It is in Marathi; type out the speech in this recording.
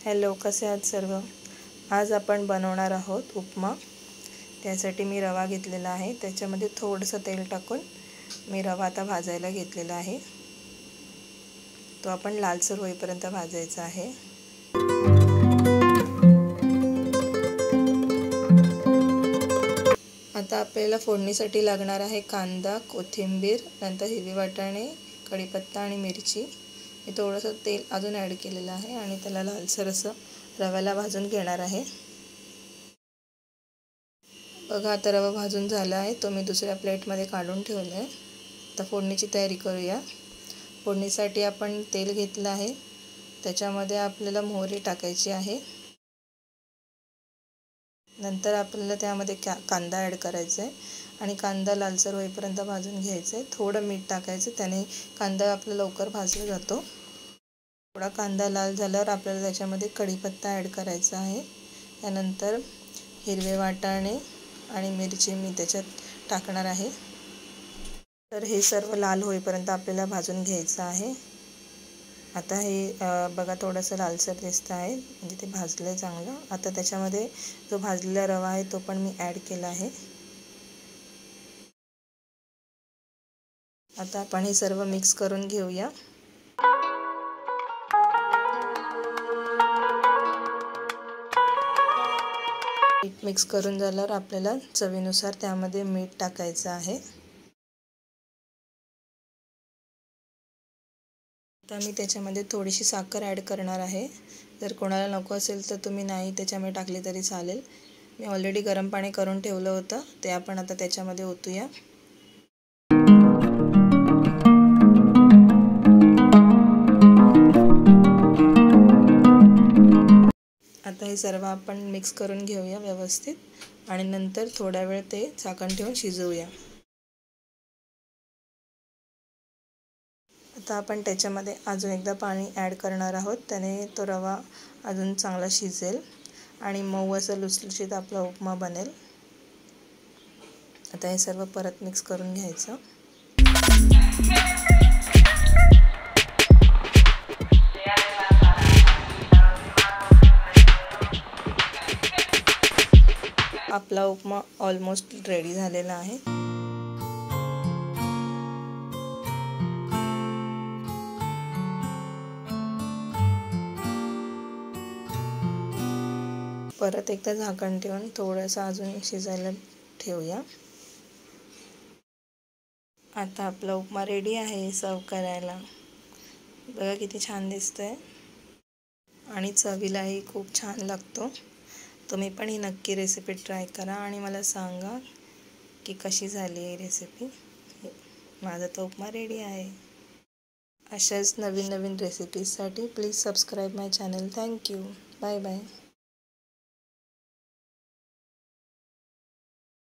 हॅलो, कसे आहात सर्व। आज आपण बनवणार आहोत उपमा। त्यासाठी मी रवा घेतलेला आहे, त्याच्यामध्ये थोडंसं तेल टाकून मी रवा आता भाजायला घेतलेला आहे। तो आपण लालसर होईपर्यंत भाजायचा आहे। आता आपल्याला फोडणीसाठी लागणार आहे कांदा, कोथिंबीर, नंतर हिरवे वाटाणे, कढीपत्ता आणि मिरची। मी थोडंसं तेल अजून ॲड केलेलं आहे आणि त्याला लालसर असं रव्याला भाजून घेणार आहे। बघा, आता रवा भाजून झाला आहे, तो मी दुसऱ्या प्लेटमध्ये काढून ठेवला आहे। आता फोडणीची तयारी करूया। फोडणीसाठी आपण तेल घेतलं आहे, त्याच्यामध्ये आपल्याला मोहरी टाकायची आहे। नंतर आपल्याला त्यामध्ये कांदा ॲड करायचा आहे आणि कांदा लालसर होईपर्यंत भाजून घ्यायचा आहे। थोडं मीठ टाकायचं, त्याने कांदा आपला लवकर भाजला जातो। थोडा कांदा लाल झाल्यावर आपल्याला त्याच्यामध्ये कढीपत्ता ॲड करायचा आहे। त्यानंतर हिरवे वाटाणे आणि मिरची मी त्याच्यात टाकणार आहे। तर हे सर्व लाल होईपर्यंत आपल्याला भाजून घ्यायचं आहे। आता हे बघा, थोडंसं लालसर दिसतं आहे, म्हणजे ते भाजलं आहे चांगलं। आता त्याच्यामध्ये जो भाजलेला रवा आहे तो पण मी ॲड केला आहे। आता आपण हे सर्व मिक्स करून घेऊया। मिक्स करून झाल्यावर आपल्याला चवीनुसार त्यामध्ये मीठ टाकायचं आहे। आता मी त्याच्यामध्ये थोडीशी साखर ॲड करणार आहे। जर कोणाला नको असेल तर तुम्ही नाही त्याच्यामध्ये टाकले तरी चालेल। मी ऑलरेडी गरम पाणी करून ठेवलं होतं, ते आपण आता त्याच्यामध्ये ओतूया। आता हे सर्व आपण मिक्स करून घेऊया व्यवस्थित आणि नंतर थोडा वेळ ते झाकण ठेवून शिजवूया। आता आपण त्याच्यामध्ये अजून एकदा पाणी ॲड करणार आहोत, त्याने तो रवा अजून चांगला शिजेल आणि मऊ असं लुसलुशीत आपला उपमा बनेल। आता हे सर्व परत मिक्स करून घ्यायचं। आपला उपमा ऑलमोस्ट रेडी झालेला आहे। परत एकदा झाकण ठेवून थोडंसं अजून शिजायला ठेवूया। आता आपला उपमा रेडी आहे सर्व करायला। बघा किती छान दिसतंय आणि चवीलाही खूप छान लागतो। तुम्ही पण ही नक्की रेसिपी ट्राय करा आणि मला सांगा की कशी झाली आहे रेसिपी। माझा तो उपमा रेडी आहे। अशाच नवीन नवीन रेसिपीजसाठी please subscribe my channel. Thank you, bye bye.